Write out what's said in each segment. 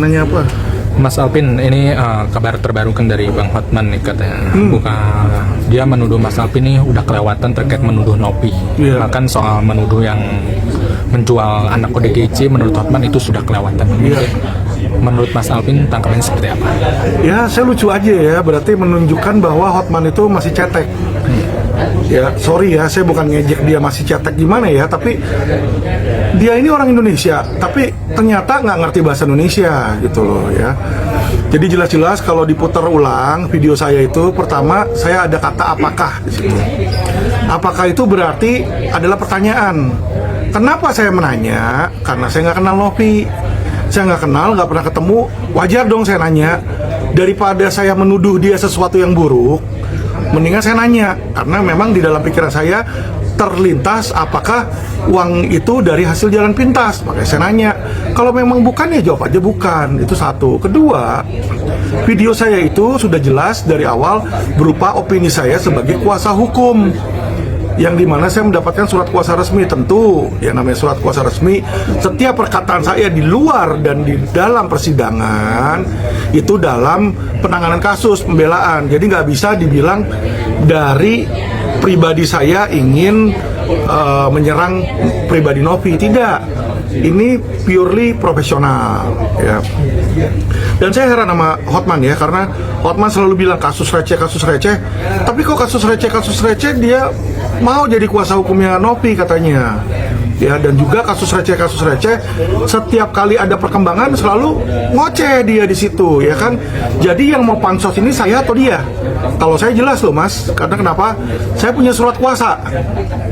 mau nanya apa? Mas Alvin, ini kabar terbaru kan dari Bang Hotman nih katanya. Dia menuduh Mas Alvin ini udah kelewatan terkait menuduh Nopi. Bahkan soal menuduh yang menjual anak ODGJ menurut Hotman itu sudah kelewatan. Menurut Mas Alvin tangkapannya seperti apa? Ya saya lucu aja ya, berarti menunjukkan bahwa Hotman itu masih cetek. Ya sorry ya, saya bukan ngejek dia masih cetek gimana ya, tapi dia ini orang Indonesia, tapi ternyata nggak ngerti bahasa Indonesia gitu loh ya. Jadi jelas-jelas kalau diputar ulang video saya itu, pertama saya ada kata apakah di situ. Apakah itu berarti adalah pertanyaan. Kenapa saya menanya? Karena saya nggak kenal Nopi. Saya nggak kenal, nggak pernah ketemu. Wajar dong saya nanya. Daripada saya menuduh dia sesuatu yang buruk, mendingan saya nanya. Karena memang di dalam pikiran saya terlintas apakah uang itu dari hasil jalan pintas. Makanya saya nanya. Kalau memang bukan ya jawab aja bukan. Itu satu. Kedua, video saya itu sudah jelas dari awal berupa opini saya sebagai kuasa hukum, yang dimana saya mendapatkan surat kuasa resmi. Tentu yang namanya surat kuasa resmi, setiap perkataan saya di luar dan di dalam persidangan itu dalam penanganan kasus pembelaan. Jadi nggak bisa dibilang dari pribadi saya ingin menyerang pribadi Nopi. Tidak, ini purely profesional ya. Dan saya heran sama Hotman ya, karena Hotman selalu bilang kasus receh, tapi kok kasus receh dia mau jadi kuasa hukumnya Nopi katanya ya. Dan juga kasus receh, setiap kali ada perkembangan selalu ngoceh dia di situ ya kan. Jadi yang mau pansos ini saya atau dia? Kalau saya jelas loh Mas, karena kenapa? Saya punya surat kuasa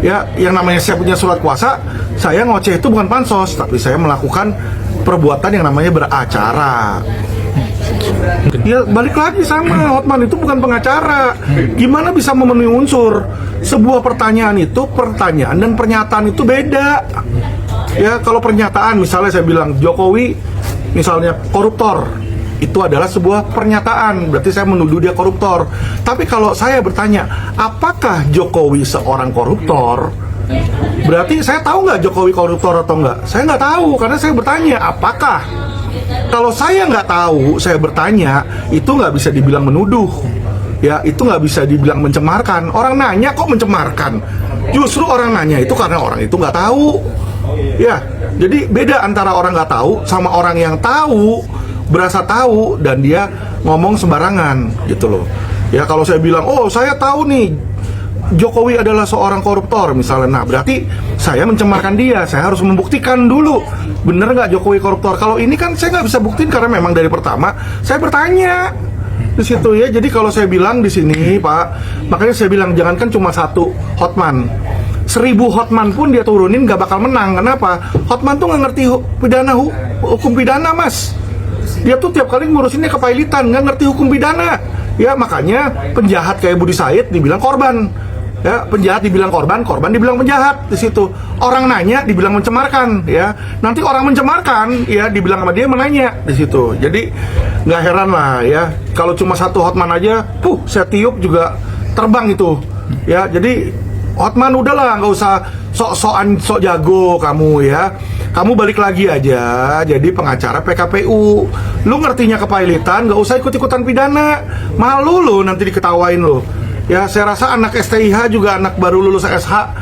ya. Yang namanya saya punya surat kuasa, saya ngoceh itu bukan pansos, tapi saya melakukan perbuatan yang namanya beracara. Ya balik lagi sama Hotman itu bukan pengacara. Gimana bisa memenuhi unsur? Sebuah pertanyaan itu, pertanyaan dan pernyataan itu beda. Ya kalau pernyataan misalnya saya bilang Jokowi misalnya koruptor, itu adalah sebuah pernyataan, berarti saya menuduh dia koruptor. Tapi kalau saya bertanya, apakah Jokowi seorang koruptor? Berarti saya tahu nggak Jokowi koruptor atau nggak? Saya nggak tahu, karena saya bertanya, apakah? Kalau saya nggak tahu, saya bertanya, itu nggak bisa dibilang menuduh. Ya, itu nggak bisa dibilang mencemarkan. Orang nanya kok mencemarkan? Justru orang nanya itu karena orang itu nggak tahu. Ya, jadi beda antara orang nggak tahu sama orang yang tahu, berasa tahu, dan dia ngomong sembarangan gitu loh. Ya, kalau saya bilang, oh saya tahu nih Jokowi adalah seorang koruptor misalnya, nah berarti saya mencemarkan dia. Saya harus membuktikan dulu bener nggak Jokowi koruptor. Kalau ini kan saya nggak bisa buktiin karena memang dari pertama saya bertanya di situ ya. Jadi kalau saya bilang di sini Pak, makanya saya bilang jangankan cuma satu Hotman, 1000 Hotman pun dia turunin nggak bakal menang. Kenapa? Hotman tuh nggak ngerti hukum pidana Mas. Dia tuh tiap kali ngurusinnya kepailitan, nggak ngerti hukum pidana. Ya makanya penjahat kayak Budi Said dibilang korban. Ya, penjahat dibilang korban dibilang penjahat di situ. Orang nanya dibilang mencemarkan, ya. Nanti orang mencemarkan, ya dibilang sama dia menanya di situ. Jadi nggak heran lah ya. Kalau cuma satu Hotman aja, saya tiup juga terbang itu. Ya, jadi Hotman udahlah, nggak usah sok-sokan sok jago kamu ya. Kamu balik lagi aja jadi pengacara PKPU. Lu ngertinya kepailitan, nggak usah ikut-ikutan pidana. Malu lu nanti diketawain lu. Ya saya rasa anak STIH juga, anak baru lulus SH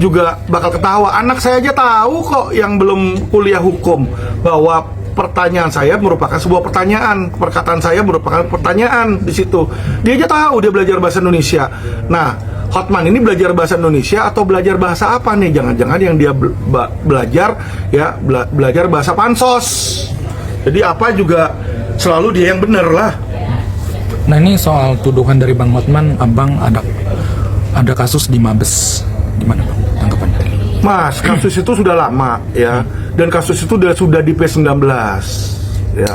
juga bakal ketawa. Anak saya aja tahu kok yang belum kuliah hukum bahwa pertanyaan saya merupakan sebuah pertanyaan, perkataan saya merupakan pertanyaan di situ. Dia aja tahu, dia belajar bahasa Indonesia. Nah, Hotman ini belajar bahasa Indonesia atau belajar bahasa apa nih? Jangan-jangan yang dia belajar ya belajar bahasa pansos. Jadi apa juga selalu dia yang bener lah. Nah ini soal tuduhan dari Bang Hotman, Abang ada kasus di Mabes, gimana Bang tanggapannya? Mas, kasus itu sudah lama ya, dan kasus itu sudah di P19 ya.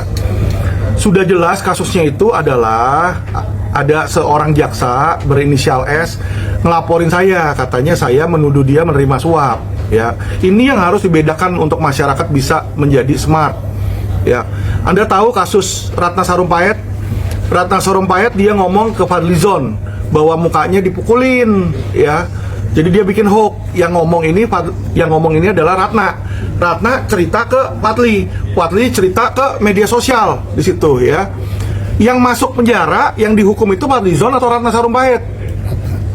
Sudah jelas kasusnya itu adalah ada seorang jaksa berinisial S ngelaporin saya, katanya saya menuduh dia menerima suap ya. Ini yang harus dibedakan untuk masyarakat bisa menjadi smart ya. Anda tahu kasus Ratna Sarumpayat dia ngomong ke Fadlizon bahwa mukanya dipukulin ya. Jadi dia bikin hoax, yang ngomong ini adalah Ratna. Ratna cerita ke Fadli cerita ke media sosial di situ ya. Yang masuk penjara, yang dihukum itu Fadlizon atau Ratna Sarumpait?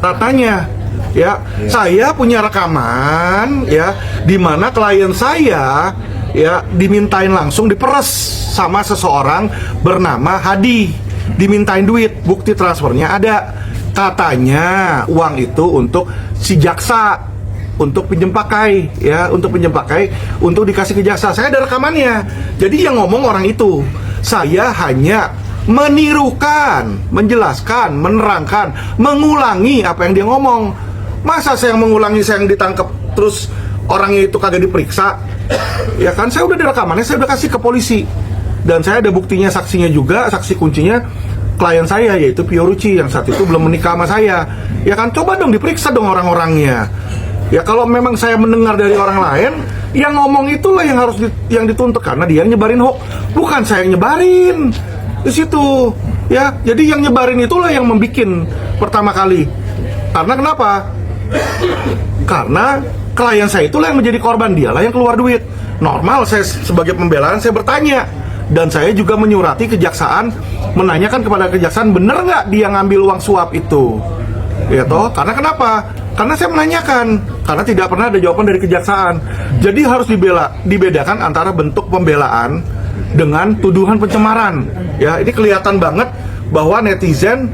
Ratnanya. Ya, saya punya rekaman ya, di mana klien saya ya dimintain langsung diperes sama seseorang bernama Hadi, dimintain duit, bukti transfernya ada. Katanya uang itu untuk si jaksa, untuk pinjem pakai ya, untuk pinjem pakai untuk dikasih ke jaksa. Saya ada rekamannya. Jadi yang ngomong orang itu. Saya hanya menirukan, menjelaskan, menerangkan, mengulangi apa yang dia ngomong. Masa saya yang mengulangi, saya yang ditangkap terus orangnya itu kagak diperiksa? Ya kan, saya udah ada rekamannya, saya udah kasih ke polisi. Dan saya ada buktinya, saksinya juga, saksi kuncinya klien saya, yaitu Pio Ruci, yang saat itu belum menikah sama saya. Ya kan, coba dong diperiksa dong orang-orangnya. Ya kalau memang saya mendengar dari orang lain, yang ngomong itulah yang harus yang dituntut, karena dia yang nyebarin hoax, bukan saya yang nyebarin di situ. Ya, jadi yang nyebarin itulah yang membikin pertama kali. Karena kenapa? Karena klien saya itulah yang menjadi korban, dialah yang keluar duit. Normal saya sebagai pembelaan saya bertanya, dan saya juga menyurati kejaksaan, menanyakan kepada kejaksaan bener nggak dia ngambil uang suap itu, ya toh? Karena kenapa? Karena saya menanyakan, karena tidak pernah ada jawaban dari kejaksaan. Jadi harus dibedakan antara bentuk pembelaan dengan tuduhan pencemaran. Ya, ini kelihatan banget bahwa netizen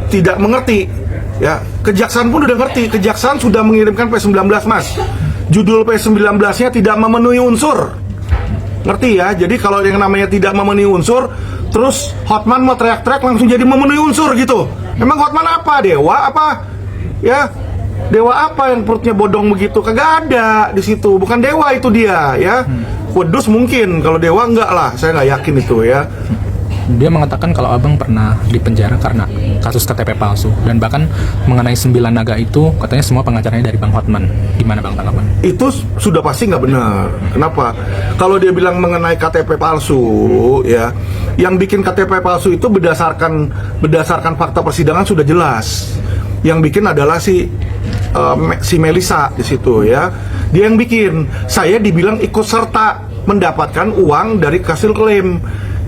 tidak mengerti. Ya, kejaksaan pun udah ngerti. Kejaksaan sudah mengirimkan P19, Mas. Judul P19-nya tidak memenuhi unsur. Ngerti ya? Jadi kalau yang namanya tidak memenuhi unsur, terus Hotman mau teriak-teriak langsung jadi memenuhi unsur gitu. Emang Hotman apa? Dewa apa? Ya, dewa apa yang perutnya bodong begitu? Kagak ada di situ. Bukan dewa itu dia, ya. Kudus mungkin, kalau dewa enggak lah. Saya nggak yakin itu ya. Dia mengatakan kalau abang pernah dipenjara karena kasus KTP palsu, dan bahkan mengenai 9 naga itu katanya semua pengacaranya dari Bang Hotman. Gimana bang tanggapan? Itu sudah pasti nggak benar. Kenapa? Kalau dia bilang mengenai KTP palsu, ya, yang bikin KTP palsu itu berdasarkan fakta persidangan sudah jelas. Yang bikin adalah si Melisa di situ ya. Dia yang bikin. Saya dibilang ikut serta mendapatkan uang dari hasil klaim.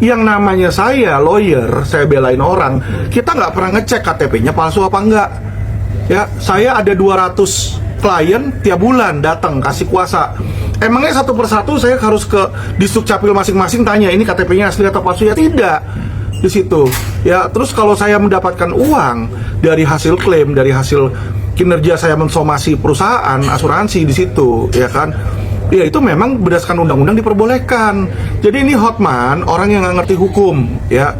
Yang namanya saya lawyer, saya belain orang, kita nggak pernah ngecek KTP-nya palsu apa enggak. Ya, saya ada 200 klien tiap bulan datang kasih kuasa. Emangnya satu persatu saya harus ke Disdukcapil masing-masing tanya ini KTP-nya asli atau palsu? Ya tidak. Di situ. Ya, terus kalau saya mendapatkan uang dari hasil klaim, dari hasil kinerja saya mensomasi perusahaan asuransi di situ, ya kan? Ya itu memang berdasarkan undang-undang diperbolehkan. Jadi ini Hotman orang yang nggak ngerti hukum, ya.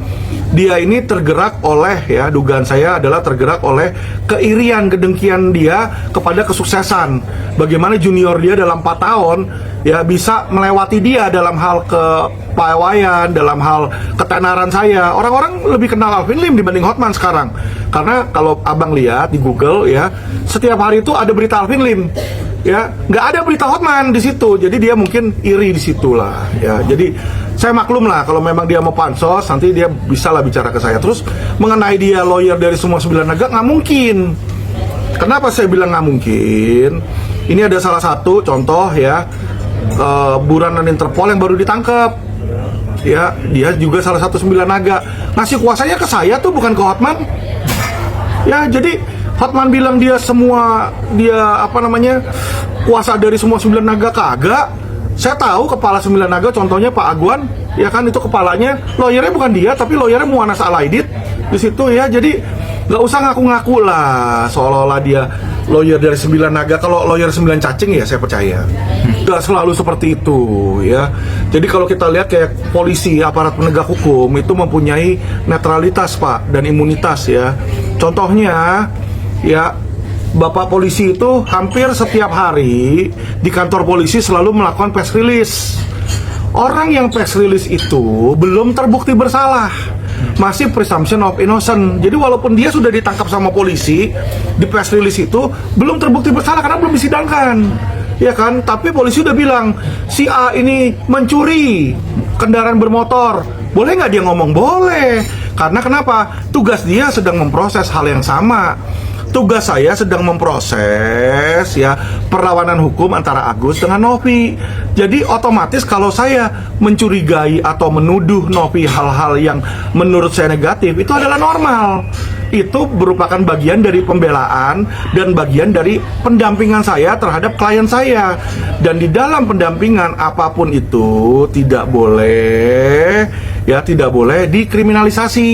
Dia ini tergerak oleh, ya, dugaan saya adalah tergerak oleh keirian, kedengkian dia kepada kesuksesan. Bagaimana junior dia dalam 4 tahun ya bisa melewati dia dalam hal kepawaian, dalam hal ketenaran saya. Orang-orang lebih kenal Alvin Lim dibanding Hotman sekarang. Karena kalau abang lihat di Google ya, setiap hari itu ada berita Alvin Lim. Ya, nggak ada berita Hotman di situ, jadi dia mungkin iri di situ lah. Ya, jadi saya maklum lah kalau memang dia mau pansos, nanti dia bisa lah bicara ke saya. Terus mengenai dia lawyer dari semua 9 naga, nggak mungkin. Kenapa saya bilang nggak mungkin? Ini ada salah satu contoh ya, buranan Interpol yang baru ditangkap. Ya, dia juga salah satu 9 naga. Ngasih kuasanya ke saya tuh, bukan ke Hotman. Ya, jadi Hotman bilang dia kuasa dari semua 9 naga, kagak. Saya tahu kepala 9 naga, contohnya Pak Agwan, ya kan, itu kepalanya, lawyernya bukan dia, tapi lawyernya Muanas Alaidit di situ ya. Jadi nggak usah ngaku-ngaku lah seolah-olah dia lawyer dari 9 naga. Kalau lawyer 9 cacing ya saya percaya. Nggak selalu seperti itu ya. Jadi kalau kita lihat kayak polisi, aparat penegak hukum itu mempunyai netralitas Pak, dan imunitas ya. Contohnya ya, Bapak polisi itu hampir setiap hari di kantor polisi selalu melakukan press release. Orang yang press release itu belum terbukti bersalah, masih presumption of innocent. Jadi walaupun dia sudah ditangkap sama polisi, di press release itu belum terbukti bersalah karena belum disidangkan, ya kan? Tapi polisi udah bilang si A ini mencuri kendaraan bermotor. Boleh nggak dia ngomong? Boleh. Karena kenapa? Tugas dia sedang memproses hal yang sama. tugas saya sedang memproses ya perlawanan hukum antara Agus dengan Novi. Jadi otomatis kalau saya mencurigai atau menuduh Novi hal-hal yang menurut saya negatif, itu adalah normal. Itu merupakan bagian dari pembelaan dan bagian dari pendampingan saya terhadap klien saya. Dan di dalam pendampingan apapun itu tidak boleh dikriminalisasi.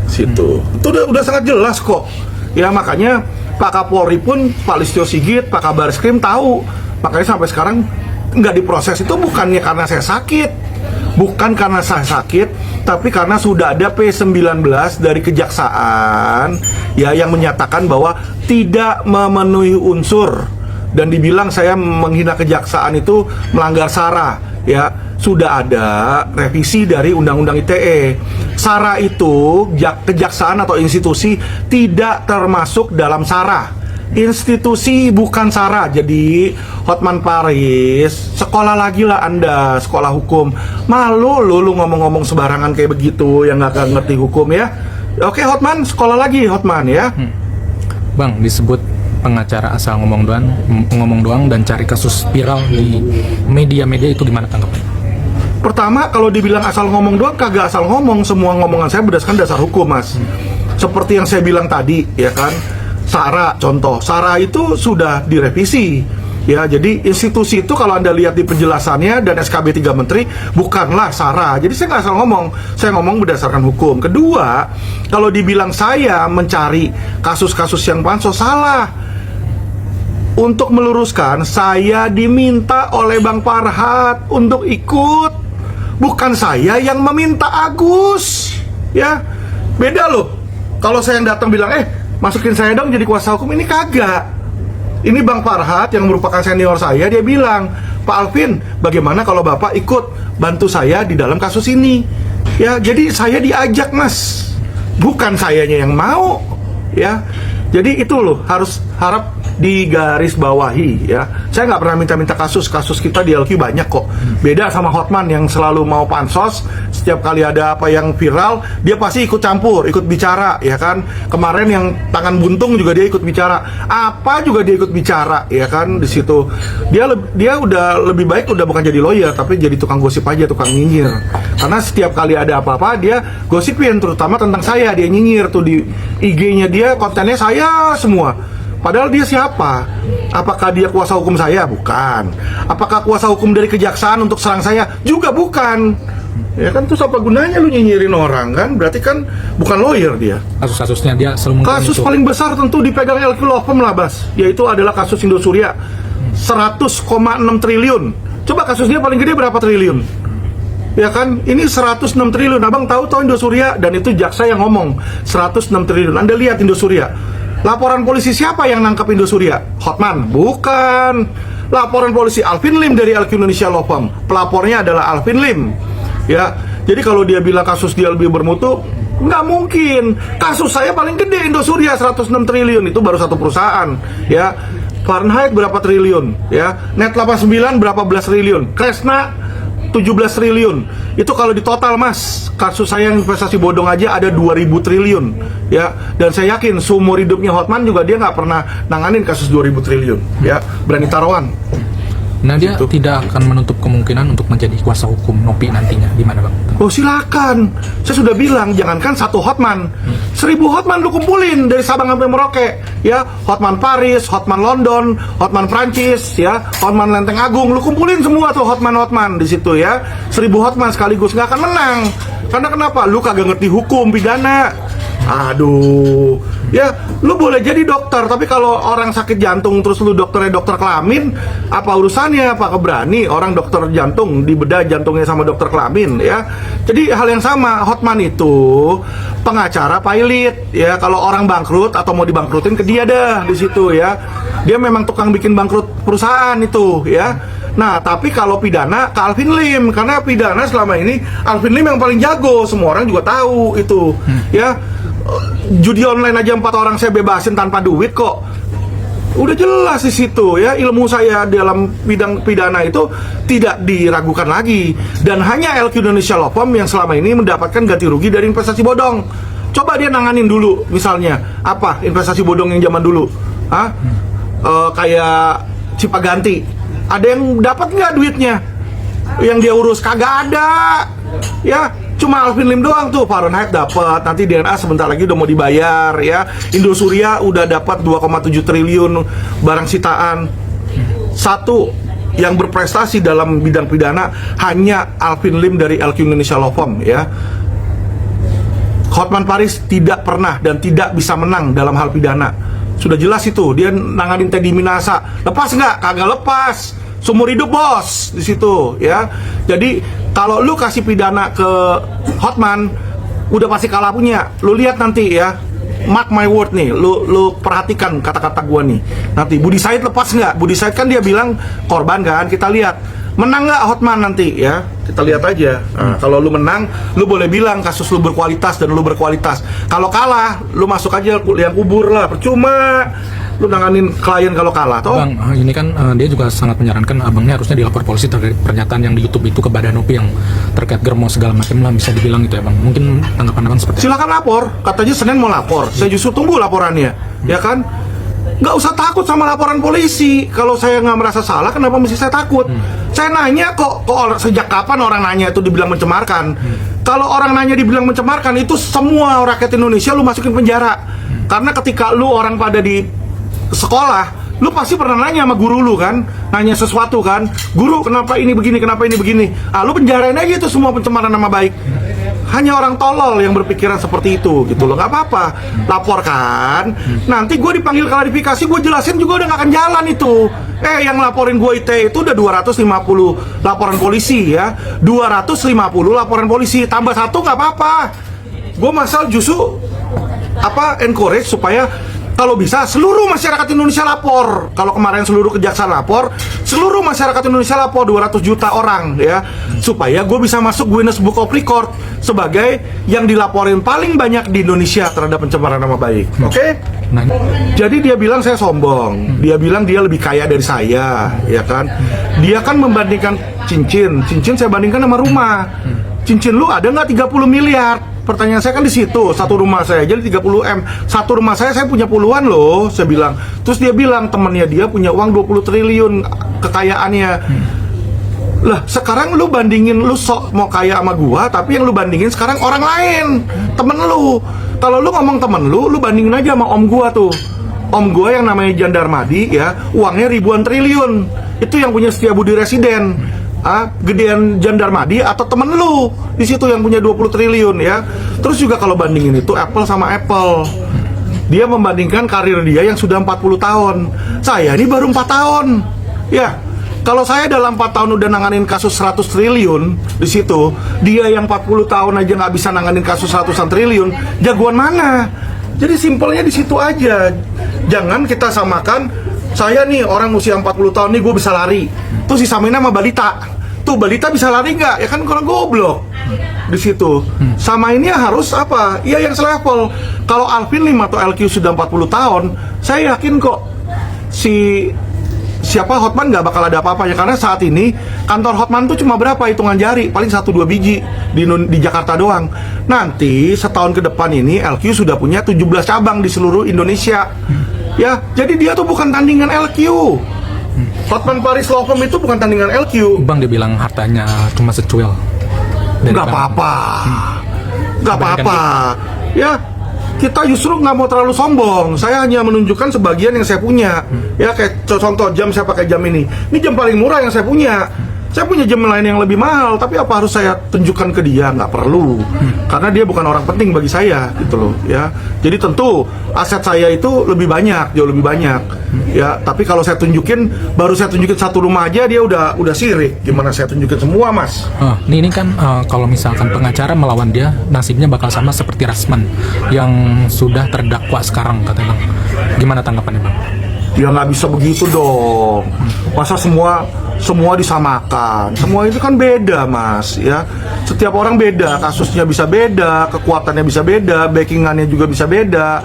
Situ. Itu udah sangat jelas kok. Ya makanya Pak Kapolri pun, Pak Listio Sigit, Pak Kabarskrim tahu. Makanya sampai sekarang nggak diproses itu bukannya karena saya sakit, bukan karena saya sakit, tapi karena sudah ada P19 dari kejaksaan ya yang menyatakan bahwa tidak memenuhi unsur, dan dibilang saya menghina kejaksaan itu melanggar SARA. Ya sudah ada revisi dari Undang-Undang ITE. SARA itu kejaksaan atau institusi tidak termasuk dalam SARA. Institusi bukan SARA. Jadi Hotman Paris, sekolah lagi lah Anda, sekolah hukum. Malu lu ngomong-ngomong sembarangan kayak begitu yang gak ngerti hukum ya. Oke Hotman, sekolah lagi Hotman ya. Bang, disebut pengacara asal ngomong doang dan cari kasus viral di media-media, itu gimana tanggapannya? Pertama, kalau dibilang asal ngomong doang, kagak asal ngomong. Semua ngomongan saya berdasarkan dasar hukum, Mas. Seperti yang saya bilang tadi, ya kan. SARA, contoh. SARA itu sudah direvisi. Ya, jadi institusi itu kalau Anda lihat di penjelasannya dan SKB 3 Menteri, bukanlah SARA. Jadi saya nggak asal ngomong. Saya ngomong berdasarkan hukum. Kedua, kalau dibilang saya mencari kasus-kasus yang pansos, salah. Untuk meluruskan, saya diminta oleh Bang Farhad untuk ikut. Bukan saya yang meminta Agus. Ya, beda loh. Kalau saya yang datang bilang, masukin saya dong jadi kuasa hukum, ini kagak. Ini Bang Farhad yang merupakan senior saya, dia bilang, Pak Alvin, bagaimana kalau Bapak ikut bantu saya di dalam kasus ini? Ya, jadi saya diajak, Mas. Bukan sayanya yang mau, ya. Jadi itu loh, harap digarisbawahi ya. Saya nggak pernah minta-minta kasus kita di LQ banyak kok. Beda sama Hotman yang selalu mau pansos. Setiap kali ada apa yang viral, dia pasti ikut campur, ikut bicara ya kan. Kemarin yang tangan buntung juga dia ikut bicara. Apa juga dia ikut bicara ya kan di situ. Dia udah lebih baik udah bukan jadi lawyer tapi jadi tukang gosip aja, tukang nyinyir. Karena setiap kali ada apa-apa dia gosipin, terutama tentang saya. Dia nyinyir tuh di IG-nya dia, kontennya saya semua. Padahal dia siapa? Apakah dia kuasa hukum saya? Bukan. Apakah kuasa hukum dari kejaksaan untuk serang saya? Juga bukan. Ya kan, terus apa gunanya lu nyinyirin orang kan? Berarti kan bukan lawyer dia. Kasus-kasusnya dia selalu kasus itu. Paling besar tentu dipegang LQ Law Firm lah, Bas. Yaitu adalah kasus Indosuria 100,6 triliun. Coba kasusnya paling gede berapa triliun? Ya kan, ini 106 triliun. Abang tahu Indosuria, dan itu jaksa yang ngomong 106 triliun. Anda lihat Indosuria. Laporan polisi siapa yang nangkap Indosuria? Hotman? Bukan. Laporan polisi Alvin Lim dari LQ Indonesia Law Firm. Pelapornya adalah Alvin Lim. Ya, jadi kalau dia bilang kasus dia lebih bermutu, nggak mungkin. Kasus saya paling gede Indosuria 106 triliun, itu baru satu perusahaan. Ya, Fahrenheit berapa triliun? Ya, Net 89 berapa belas triliun? Kresna 17 triliun. Itu kalau di total, Mas. Kasus saya yang investasi bodong aja ada 2000 triliun. Ya, dan saya yakin seumur hidupnya Hotman juga dia nggak pernah nanganin kasus 2000 triliun. Ya, berani taruhan. Nah, dia tidak akan menutup kemungkinan untuk menjadi kuasa hukum Nopi nantinya. Gimana, Bang? Oh, silakan. Saya sudah bilang, jangankan satu Hotman, 1000 Hotman lu kumpulin dari Sabang sampai Merauke. Ya, Hotman Paris, Hotman London, Hotman Prancis, ya, Hotman Lenteng Agung, lu kumpulin semua tuh Hotman di situ ya. 1000 Hotman sekaligus nggak akan menang. Karena kenapa? Lu kagak ngerti hukum pidana. Aduh, ya lu boleh jadi dokter, tapi kalau orang sakit jantung terus lu dokternya dokter kelamin, apa urusannya? Apa keberani orang dokter jantung dibedah jantungnya sama dokter kelamin ya? Jadi hal yang sama, Hotman itu pengacara pilot ya. Kalau orang bangkrut atau mau dibangkrutin ke dia dah di situ ya. Dia memang tukang bikin bangkrut perusahaan itu ya. Nah, tapi kalau pidana ke Alvin Lim, karena pidana selama ini Alvin Lim yang paling jago, semua orang juga tahu itu ya. Judi online aja 4 orang saya bebasin tanpa duit kok. Udah jelas di situ ya, ilmu saya dalam bidang pidana itu tidak diragukan lagi. Dan hanya LQ Indonesia Law Firm yang selama ini mendapatkan ganti rugi dari investasi bodong. Coba dia nanganin dulu, misalnya apa investasi bodong yang zaman dulu, kayak Cipaganti, ada yang dapat nggak duitnya? Yang dia urus kagak ada, ya. Cuma Alvin Lim doang tuh, Fahrenheit dapat, nanti DNA sebentar lagi udah mau dibayar, ya. Indosuria udah dapat 2,7 triliun barang sitaan. Satu yang berprestasi dalam bidang pidana hanya Alvin Lim dari LQ Indonesia Law Firm, ya. Hotman Paris tidak pernah dan tidak bisa menang dalam hal pidana. Sudah jelas itu, dia nanganin Teddy Minasa. Lepas nggak? Kagak lepas. Seumur hidup bos di situ, ya. Jadi kalau lu kasih pidana ke Hotman, udah pasti kalah punya. Lu lihat nanti ya, mark my word nih, lu perhatikan kata-kata gua nih. Nanti Budi Said lepas nggak? Budi Said kan dia bilang korban kan, kita lihat menang nggak Hotman nanti ya. Kita lihat aja. Nah, kalau lu menang, lu boleh bilang kasus lu berkualitas dan lu berkualitas. Kalau kalah, lu masuk aja yang kubur lah, percuma. Lu nanganin klien kalau kalah, toh? Bang, ini kan dia juga sangat menyarankan abangnya harusnya dilapor polisi terkait pernyataan yang di YouTube itu ke Badan OP yang terkait germo segala macam lah, bisa dibilang gitu ya bang. Mungkin tanggapan abang seperti apa? Silakan lapor, katanya Senin mau lapor. Saya justru tunggu laporannya, ya kan? Nggak usah takut sama laporan polisi. Kalau saya nggak merasa salah, kenapa mesti saya takut? Saya nanya kok sejak kapan orang nanya itu dibilang mencemarkan? Kalau orang nanya dibilang mencemarkan, itu semua rakyat Indonesia lu masukin penjara. Karena ketika lu orang pada di sekolah, lu pasti pernah nanya sama guru lu kan, nanya sesuatu kan, guru kenapa ini begini, kenapa ini begini, lu penjarain aja itu semua pencemaran nama baik. Hanya orang tolol yang berpikiran seperti itu gitu loh. Nggak apa-apa, laporkan, nanti gue dipanggil klarifikasi, gue jelasin juga udah nggak akan jalan itu. Yang laporin gue ITE itu udah 250 laporan polisi ya, 250 laporan polisi, tambah satu nggak apa-apa. Gue masal justru encourage supaya kalau bisa seluruh masyarakat Indonesia lapor. Kalau kemarin seluruh kejaksaan lapor, seluruh masyarakat Indonesia lapor 200 juta orang ya, supaya gue bisa masuk Guinness Book of Record sebagai yang dilaporin paling banyak di Indonesia terhadap pencemaran nama baik. Oke? Jadi dia bilang saya sombong, dia bilang dia lebih kaya dari saya, ya kan? Dia kan membandingkan cincin saya bandingkan sama rumah. Cincin lu ada nggak 30 miliar? Pertanyaan saya kan di situ, satu rumah saya jadi 30 M. Satu rumah saya punya puluhan loh, saya bilang. Terus dia bilang temennya dia punya uang 20 triliun kekayaannya. Lah, sekarang lu bandingin, lu sok mau kaya sama gua, tapi yang lu bandingin sekarang orang lain, temen lu. Kalau lu ngomong temen lu bandingin aja sama om gua tuh. Om gua yang namanya Jan Darmadi ya, uangnya ribuan triliun. Itu yang punya Setiabudi Residen. Gedean Jan Darmadi atau temen lu di situ yang punya 20 triliun ya. Terus juga kalau bandingin itu Apple sama Apple, dia membandingkan karir dia yang sudah 40 tahun. Saya ini baru 4 tahun ya. Kalau saya dalam 4 tahun udah nanganin kasus 100 triliun di situ, dia yang 40 tahun aja nggak bisa nanganin kasus ratusan triliun, jagoan mana? Jadi simpelnya di situ aja. Jangan kita samakan, saya nih orang usia 40 tahun nih gue bisa lari, terus disamain sama balita. Tuh balita bisa lari nggak? Ya kan orang goblok di situ. Sama ini harus apa? Ya yang selevel. Kalau Alvin Lim atau LQ sudah 40 tahun, saya yakin kok siapa Hotman nggak bakal ada apa-apanya. Karena saat ini kantor Hotman tuh cuma berapa hitungan jari, paling 1-2 biji di Jakarta doang. Nanti setahun ke depan ini LQ sudah punya 17 cabang di seluruh Indonesia. Ya, jadi dia tuh bukan tandingan LQ. Hotman Paris Law Firm itu bukan tandingan LQ. Bang, dia bilang hartanya cuma secuil. Nggak apa-apa. Nggak apa-apa. Ya, kita justru nggak mau terlalu sombong. Saya hanya menunjukkan sebagian yang saya punya. Ya, kayak contoh jam, saya pakai jam ini. Ini jam paling murah yang saya punya. Saya punya jam lain yang lebih mahal, tapi apa harus saya tunjukkan ke dia? Nggak perlu, karena dia bukan orang penting bagi saya, gitu loh, ya. Jadi tentu aset saya itu lebih banyak, jauh lebih banyak, ya. Tapi kalau saya tunjukin, baru saya tunjukin satu rumah aja, dia udah sirik. Gimana saya tunjukin semua, Mas? Ini kan kalau misalkan pengacara melawan dia, nasibnya bakal sama seperti Rasman yang sudah terdakwa sekarang, katanya bang. Gimana tanggapannya bang? Ya nggak bisa begitu dong. Masa semua disamakan? Semua itu kan beda, Mas, ya. Setiap orang beda, kasusnya bisa beda, kekuatannya bisa beda, backingannya juga bisa beda,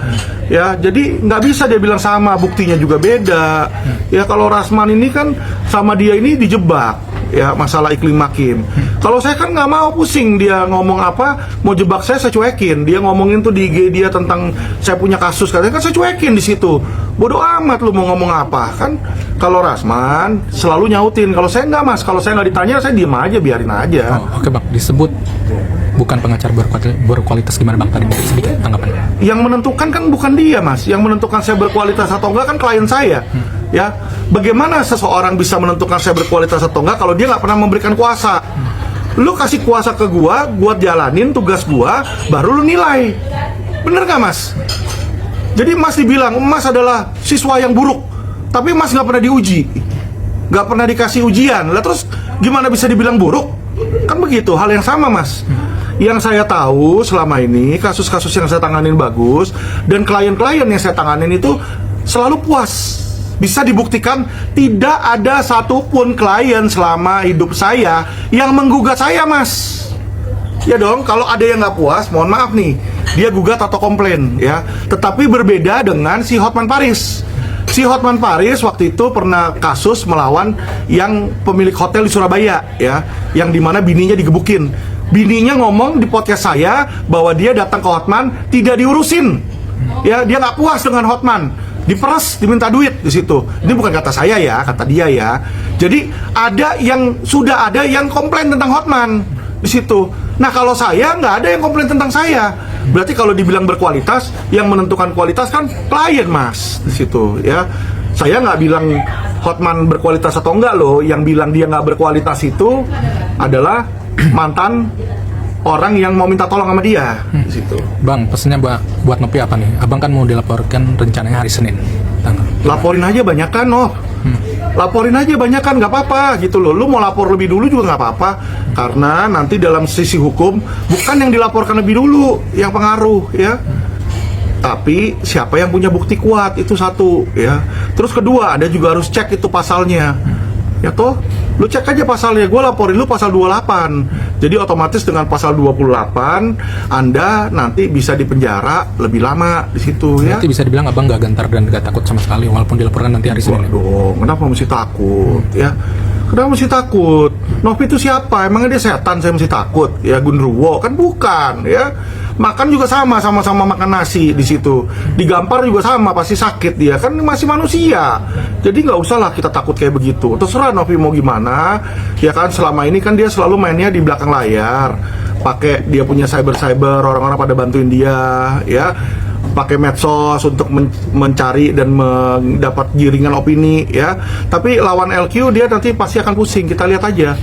ya. Jadi nggak bisa dia bilang sama, buktinya juga beda. Ya kalau Rasman ini kan sama dia ini dijebak, ya masalah iklim makin. Kalau saya kan nggak mau pusing dia ngomong apa, mau jebak saya cuekin. Dia ngomongin tuh di IG dia tentang saya punya kasus, katanya kan saya cuekin di situ. Bodoh amat lu mau ngomong apa kan? Kalau Rasman selalu nyautin. Kalau saya nggak, Mas. Kalau saya nggak ditanya, saya diem aja, biarin aja. Oke Bang, disebut bukan pengacara berkualitas, gimana Bang tadi, mungkin sedikit tanggapan? Yang menentukan kan bukan dia, Mas. Yang menentukan saya berkualitas atau enggak kan klien saya. Ya, bagaimana seseorang bisa menentukan saya berkualitas atau enggak kalau dia nggak pernah memberikan kuasa? Lu kasih kuasa ke gua jalanin tugas gua, baru lu nilai. Bener nggak, Mas? Jadi Mas dibilang Mas adalah siswa yang buruk, tapi Mas nggak pernah diuji, nggak pernah dikasih ujian. Lah terus gimana bisa dibilang buruk? Kan begitu, hal yang sama, Mas. Yang saya tahu selama ini kasus-kasus yang saya tanganin bagus, dan klien-klien yang saya tanganin itu selalu puas. Bisa dibuktikan tidak ada satupun klien selama hidup saya yang menggugat saya, Mas. Ya dong, kalau ada yang nggak puas, mohon maaf nih, dia gugat atau komplain ya. Tetapi berbeda dengan si Hotman Paris. Si Hotman Paris waktu itu pernah kasus melawan yang pemilik hotel di Surabaya ya, yang dimana bininya digebukin. Bininya ngomong di podcast saya bahwa dia datang ke Hotman tidak diurusin. Ya, dia nggak puas dengan Hotman. Diperas, diminta duit di situ. Ini bukan kata saya ya, kata dia ya. Jadi sudah ada yang komplain tentang Hotman di situ. Nah, kalau saya nggak ada yang komplain tentang saya. Berarti kalau dibilang berkualitas, yang menentukan kualitas kan klien, Mas, di situ ya. Saya nggak bilang Hotman berkualitas atau enggak loh. Yang bilang dia nggak berkualitas itu adalah mantan orang yang mau minta tolong sama dia di situ. Bang, pesannya buat Nopi apa nih? Abang kan mau dilaporkan rencananya hari Senin. Laporin aja banyakan, laporin aja banyakan, nggak apa-apa gitu loh. Lu mau lapor lebih dulu juga nggak apa-apa, karena nanti dalam sisi hukum bukan yang dilaporkan lebih dulu yang pengaruh ya, tapi siapa yang punya bukti kuat, itu satu ya. Terus kedua, ada juga harus cek itu pasalnya ya toh. Lu cek aja pasalnya, gue laporin lu pasal 28. Jadi otomatis dengan pasal 28 Anda nanti bisa dipenjara lebih lama di situ ya. Nanti bisa dibilang Abang gak gentar dan gak takut sama sekali walaupun dilaporkan nanti hari Senin. Waduh, kenapa mesti takut ya? Kenapa mesti takut? Nopi itu siapa? Emangnya dia setan saya mesti takut? Ya Gundurwo kan bukan ya. Makan juga sama-sama makan nasi di situ. Digampar juga sama, pasti sakit dia. Kan masih manusia. Jadi nggak usah lah kita takut kayak begitu. Terserah Nopi mau gimana. Ya kan selama ini kan dia selalu mainnya di belakang layar. Pakai dia punya cyber, orang-orang pada bantuin dia ya. Pakai medsos untuk mencari dan mendapat giringan opini ya. Tapi lawan LQ dia nanti pasti akan pusing. Kita lihat aja.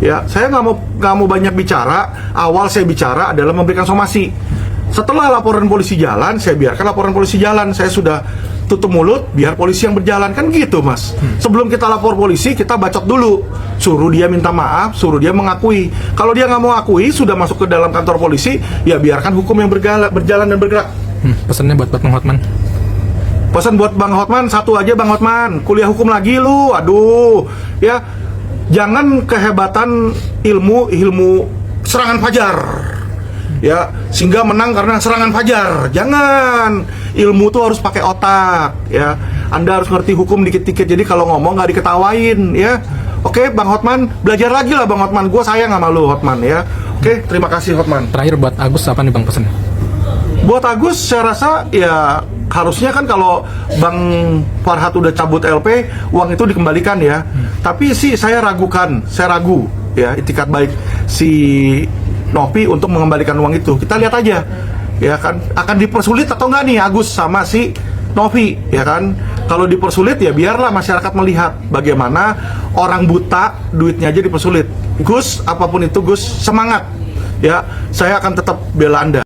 Ya, saya nggak mau banyak bicara. Awal saya bicara adalah memberikan somasi. Setelah laporan polisi jalan, saya biarkan laporan polisi jalan. Saya sudah tutup mulut, biar polisi yang berjalan, kan gitu, Mas. Sebelum kita lapor polisi, kita bacot dulu. Suruh dia minta maaf, suruh dia mengakui. Kalau dia nggak mau akui, sudah masuk ke dalam kantor polisi, ya biarkan hukum yang berjalan dan bergerak. Pesannya buat Bang Hotman. Pesan buat Bang Hotman, satu aja Bang Hotman, kuliah hukum lagi lu, aduh, ya jangan kehebatan ilmu serangan fajar, ya sehingga menang karena serangan fajar. Jangan, ilmu tuh harus pakai otak, ya. Anda harus ngerti hukum dikit-dikit, jadi kalau ngomong nggak diketawain, ya. Oke, Bang Hotman, belajar lagi lah Bang Hotman. Gue sayang sama lu Hotman ya. Oke, terima kasih Hotman. Terakhir buat Agus apa nih Bang pesannya? Buat Agus, saya rasa ya harusnya kan kalau Bang Farhad udah cabut LP, uang itu dikembalikan ya. Tapi sih saya ragu ya itikat baik si Nopi untuk mengembalikan uang itu. Kita lihat aja ya kan, akan dipersulit atau enggak nih Agus sama si Novi ya kan. Kalau dipersulit ya biarlah masyarakat melihat bagaimana orang buta duitnya aja dipersulit. Gus, apapun itu Gus, semangat ya, saya akan tetap bela Anda.